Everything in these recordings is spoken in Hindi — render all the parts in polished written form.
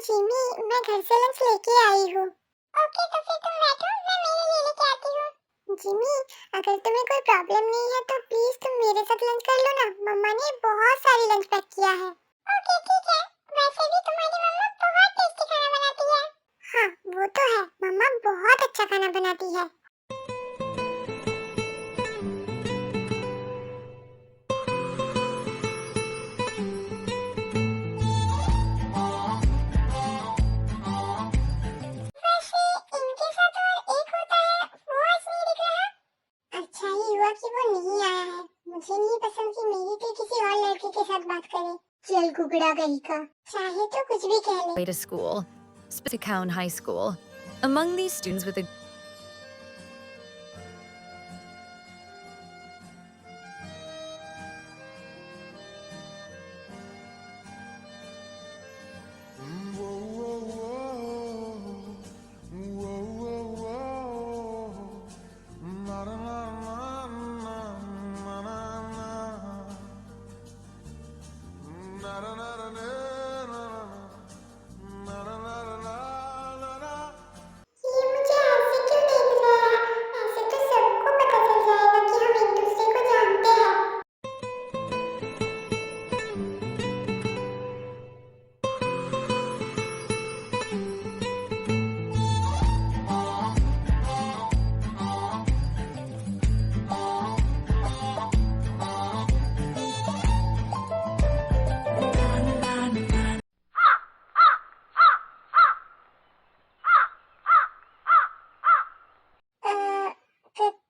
जिमी, मैं घर से लंच लेके आई हूँ। ओके, तो फिर तुम बैठो, मैं मेरे लिए लेके आती हूँ। जिमी, अगर तुम्हें कोई प्रॉब्लम नहीं है तो प्लीज तुम मेरे साथ लंच कर लो ना। मम्मा ने बहुत सारी लंच पैक किया है। ओके ठीक है, वैसे भी तुम्हारी मम्मा बहुत टेस्टी खाना बनाती है। हाँ, वो तो है, मम्मा बहुत अच्छा खाना बनाती है। वैसे इनके साथ और एक होता है, वो आज नहीं दिख रहा। अच्छा ही हुआ कि वो नहीं आया है। मुझे नहीं पसंद कि मेरी टी किसी और लड़के के साथ बात करे। चल कुकड़ा कहीं का, चाहे तो कुछ भी कह ले। Way to school, Spittown High School. Among these students with a ये मुझे ऐसे क्यों देख रहा है? ऐसे तो सबको पता चल जाएगा कि हम एक दूसरे को जानते हैं।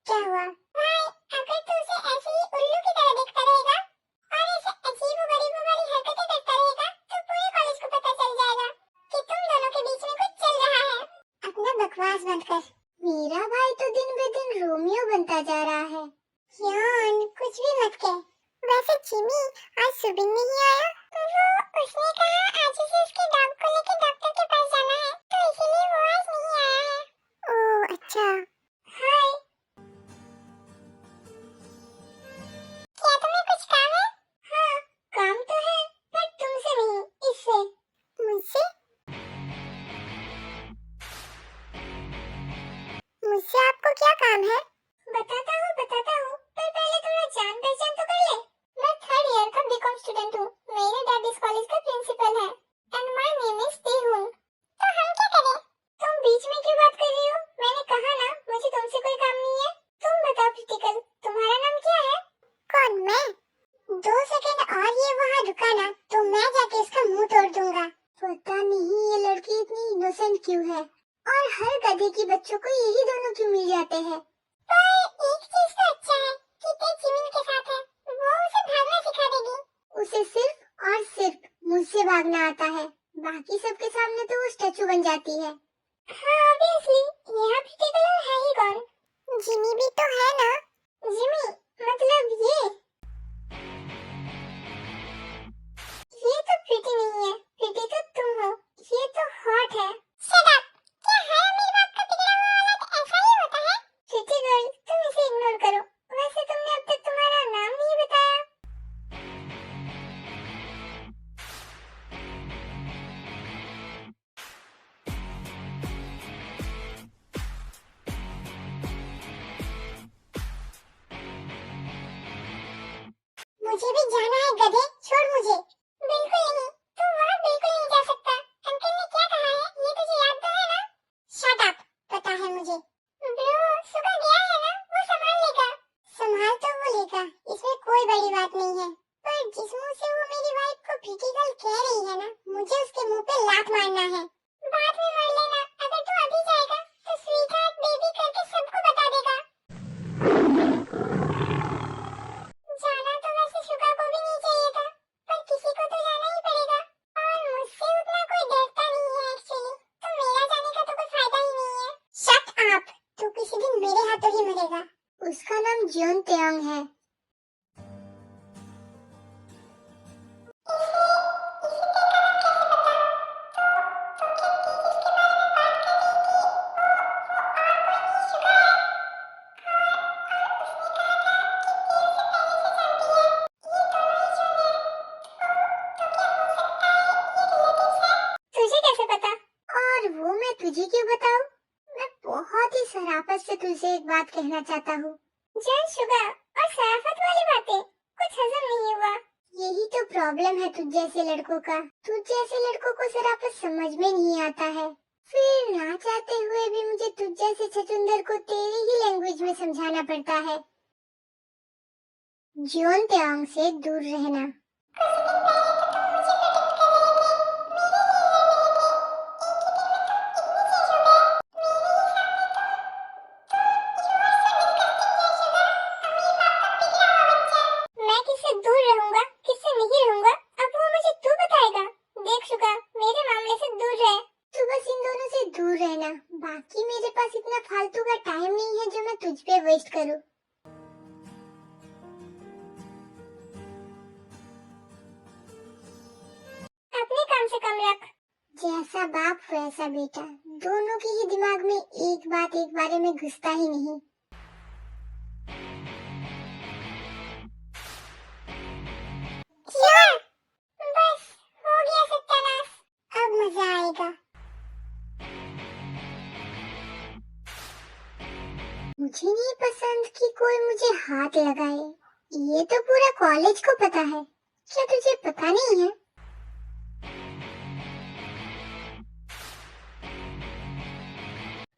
क्या हुआ? भाई, अगर तू उसे ऐसे ही उल्लू की तरह देखता रहेगा और ऐसे अजीब-गरीब वाली हरकतें करता रहेगा, तो पूरे कॉलेज को पता चल जाएगा कि तुम दोनों के बीच में कुछ चल रहा है। अपना बकवास बंद कर। मेरा भाई तो दिन ब दिन रोमियो बनता जा रहा है। यान, कुछ भी मत कह। वैसे जिमी, आज सुबिन नहीं आया? उसने कहा आज उसे उसके डॉग को लेकर डॉक्टर के पास जाना है, तो इसीलिए वो आज नहीं आया है। ओह अच्छा। हाय, क्या तुम्हें कुछ काम है? हाँ, काम तो है, पर तुमसे नहीं, इससे। मुझसे? मुझसे आपको क्या काम है? बताता हूँ, पर पहले थोड़ा जान पहचान तो कर ले। मैं 3rd ईयर का बीकॉम स्टूडेंट हूँ। मेरे डैड इस कॉलेज का प्रिंसिपल है। And my name is Tehun. तो हम क्या करें? तुम बीच में क्यों बात कर रही हो? मैंने कहा ना, मुझे तुमसे कोई काम नहीं है। तुम बताओ क्रिटिकल, तुम्हारा नाम क्या है? कौन, मैं? 2 सेकंड और ये वहाँ रुका ना, तो मैं जाके इसका मुंह तोड़ दूंगा। पता नहीं ये लड़की इतनी इनोसेंट क्यों है, और हर गधे की बच्चों को यही दोनों क्यों मिल जाते हैं। पर एक चीज तो अच्छा है कि ते जिमिन के साथ है, वो उसे भागना सिखा देगी। उसे सिर्फ और सिर्फ मुझसे भागना आता है, बाकी सबके सामने तो वो स्टैचू बन जाती है। हाँ ऑब्वियसली, यहाँ क्रिटिकल है ही कौन? जिमी भी तो है ना। जिमी मतलब ये तो प्रीति नहीं है, प्रीति तो तुम हो, ये तो हॉट है। शट अप, क्या है मेरी बात का बिगड़ा हुआ हालत ऐसा ही होता है? प्रीति गर्ल, तुम इसे इग्नोर करो। वैसे तुमने अब तक तुम्हारा नाम नहीं बताया। मुझे भी जाना है गधे, छोड़ मुझे। बिल्कुल नहीं, तू वहाँ बिल्कुल नहीं जा सकता। अंकल ने क्या कहा है, ये तुझे याद तो है ना? शट अप, पता है मुझे। ब्रो, सुबह गया है ना, वो संभाल लेगा। संभाल तो वो लेगा, इसमें कोई बड़ी बात नहीं है। पर जिस मुंह से वो मेरी वाइफ को क्रिटिकल कह रही है ना, मुझे उसके मुंह पे लात मारना है। बाद में मार लेना, अगर तू अभी जाएगा तो स्वीटहार्ट बेबी करके सबको बता देगा। जाना तो वैसे शुगा को भी नहीं चाहिए था, पर किसी को तो जाना ही पड़ेगा। और मुझसे उतना कोई डरता नहीं है एक्चुअली, तो मेरा जाने का तो कोई फायदा ही नहीं है। शट अप, तू किसी दिन मेरे हाथों ही मरेगा। उसका नाम जियोन तेयंग है। तुझे कैसे तुझे क्यों बताऊं? मैं बहुत ही शराफत से तुझसे एक बात कहना चाहता हूँ। जान शुगर, और शराफत वाली बातें कुछ हजम नहीं हुआ। यही तो प्रॉब्लम है तुझ जैसे लड़कों का। तुझ जैसे लड़कों को शराफत समझ में नहीं आता है। फिर ना चाहते हुए भी मुझे तुझ जैसे छछूंदर को तेरी ही लैंग्वेज में समझाना पड़ता है। जियोन त्योंग से दूर रहना। मैं किससे दूर रहूंगा, किससे नहीं रहूंगा, अब वो मुझे तू बताएगा। देख शुगा, मेरे मामले से दूर रह। तू बस इन दोनों से दूर रहना। बाकी मेरे पास इतना फालतू का टाइम नहीं है जो मैं तुझ पे वेस्ट करूं। अपने काम से कम रख। जैसा बाप वैसा बेटा, दोनों के ही दिमाग में एक बात एक बारे में घुसता ही नहीं। यार, बस हो गया सत्यानाश। अब मजा आएगा। मुझे नहीं पसंद कि कोई मुझे हाथ लगाए। ये तो पूरा कॉलेज को पता है। क्या तुझे पता नहीं है?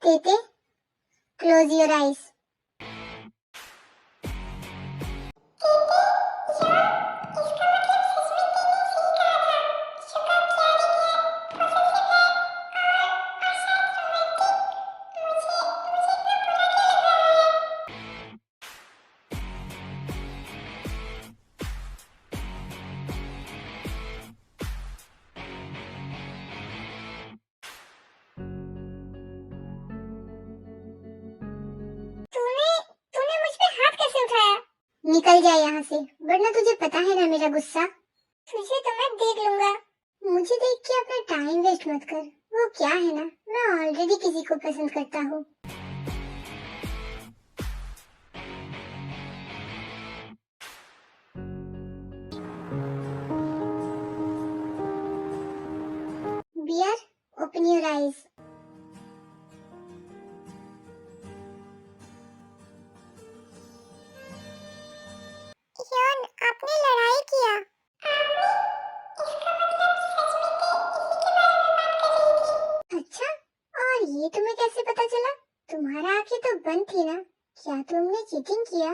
तेते, क्लोज योर आईज। तूने तूने मुझ पे हाथ कैसे उठाया? निकल जा यहाँ से, वरना तुझे पता है ना मेरा गुस्सा। तुझे तो मैं देख लूंगा। मुझे देख के अपना टाइम वेस्ट मत कर। वो क्या है ना, मैं ऑलरेडी किसी को पसंद करता हूँ। Bear, open your eyes. योन, आपने लड़ाई किया। अच्छा, और ये तुम्हें कैसे पता चला? तुम्हारा आंखें तो बंद थी ना। क्या तुमने चीटिंग किया?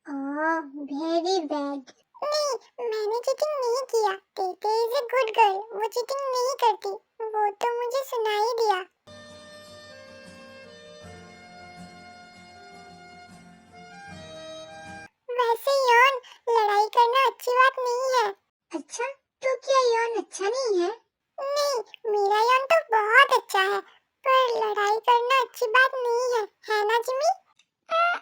ओह, वेरी बैड। नहीं, मैंने चीटिंग नहीं किया। तेते इज अ गुड गर्ल, वो चीटिंग नहीं करती। वो तो मुझे सुना ही दिया। वैसे यौन, लड़ाई करना अच्छी बात नहीं है। अच्छा, तो क्या यौन अच्छा नहीं है? नहीं, मेरा यौन तो बहुत अच्छा है, पर लड़ाई करना अच्छी बात नहीं है ना जिमी? हाँ।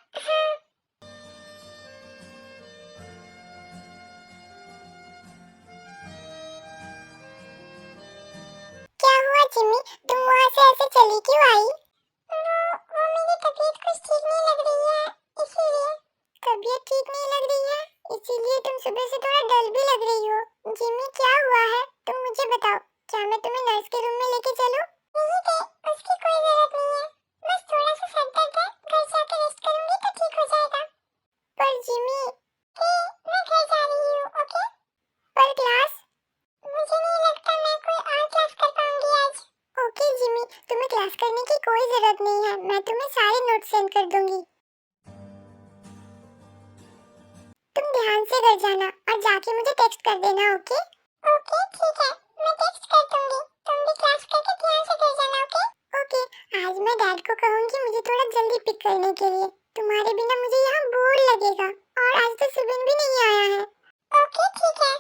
क्या हुआ जिमी, तुम वहाँ से ऐसे चली क्यों आई? वो मेरी तबीयत कुछ ठीक नहीं लग रही है, इसीलिए। तबीयत ठीक नहीं लग रही है, इसीलिए तुम सुबह से थोड़ा डल भी लग रही हो। जिमी, क्या हुआ है? तुम मुझे बताओ, क्या मैं तुम्हें नर्स के रूम में लेके चलूं? नहीं दे, उसकी कोई जरूरत नहीं है। बस थोड़ा सा सर दर्द है, घर जाकर रेस्ट करूंगी तो ठीक हो जाएगा। पर जिमी, मैं घर जा रही हूँ, ओके? पर क्लास? मुझे नहीं लगता मैं कोई और क्लास कर पाऊंगी आज। ओके जिमी, तुम्हें क्लास करने की कोई जरूरत नहीं है। मैं तुम्हें सारे नोट्स सेंड कर दूंगी। तुम ध्यान से घर जाना और जाके मुझे टेक्स्ट कर देना, ओके? ओके, ठीक है, मैं टेक्स्ट कर दूंगी। तुम भी क्लास करके ध्यान से घर जाना, ओके? ओके, आज मैं डैड को कहूंगी मुझे थोड़ा जल्दी पिक करने के लिए। तुम्हारे बिना मुझे यहाँ बोर लगेगा, और आज तो सुबिन भी नहीं आया है। ओके, ठीक है।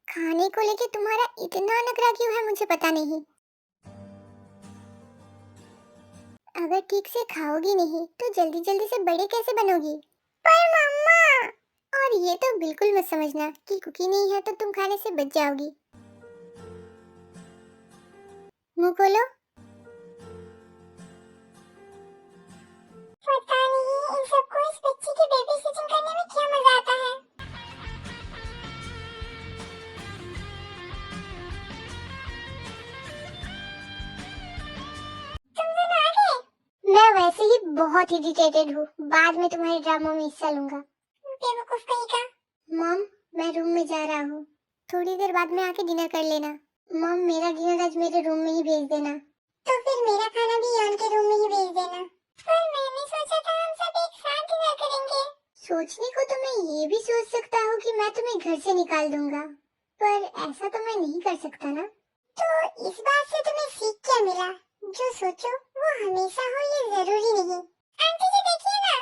खाने को लेके तुम्हारा इतना नखरा क्यों है मुझे पता नहीं। अगर ठीक से खाओगी नहीं तो जल्दी जल्दी से बड़े कैसे बनोगी? पर मम्मा। और ये तो बिल्कुल मत समझना कि कुकी नहीं है तो तुम खाने से बच जाओगी। मुंह खोलो। पता नहीं इन सबको इस बच्ची की बेबी सिटिंग करने में क्या मजा आता है। बहुत इरिटेटेड हूँ। बाद में तुम्हारे ड्रामों में हिस्सा लूंगा। बेवकूफ कहीं का। मॉम, मैं रूम में जा रहा हूँ। थोड़ी देर बाद में आके डिनर कर लेना। मॉम, मेरा डिनर आज मेरे रूम में ही भेज देना। तो फिर मेरा खाना भी यान के रूम में ही भेज देना। पर मैंने सोचा था हम सब एक साथ डिनर करेंगे। सोचने को तो मैं ये भी सोच सकता हूँ कि मैं तुम्हें घर से निकाल दूंगा, पर ऐसा तो मैं नहीं कर सकता ना। तो इस बात से तुम्हें सीख क्या मिला? जो सोचो वो हमेशा हो ये जरूरी नहीं। आंटी जी देखिए ना।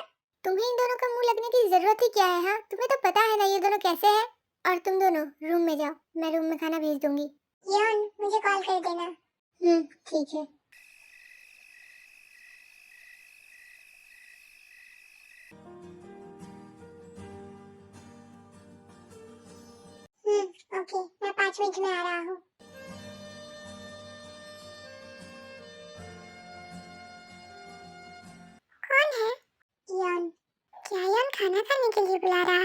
तुम्हें इन दोनों का मुंह लगने की जरूरत ही क्या है? हाँ, तुम्हें तो पता है ना ये दोनों कैसे हैं। और तुम दोनों रूम में जाओ, मैं रूम में खाना भेज दूंगी। यान, मुझे कॉल कर देना। ठीक है। ओके, मैं 5 मिनट में आ रहा हूँ। कौन है? यान। क्या यान खाना खाने के लिए बुला रहा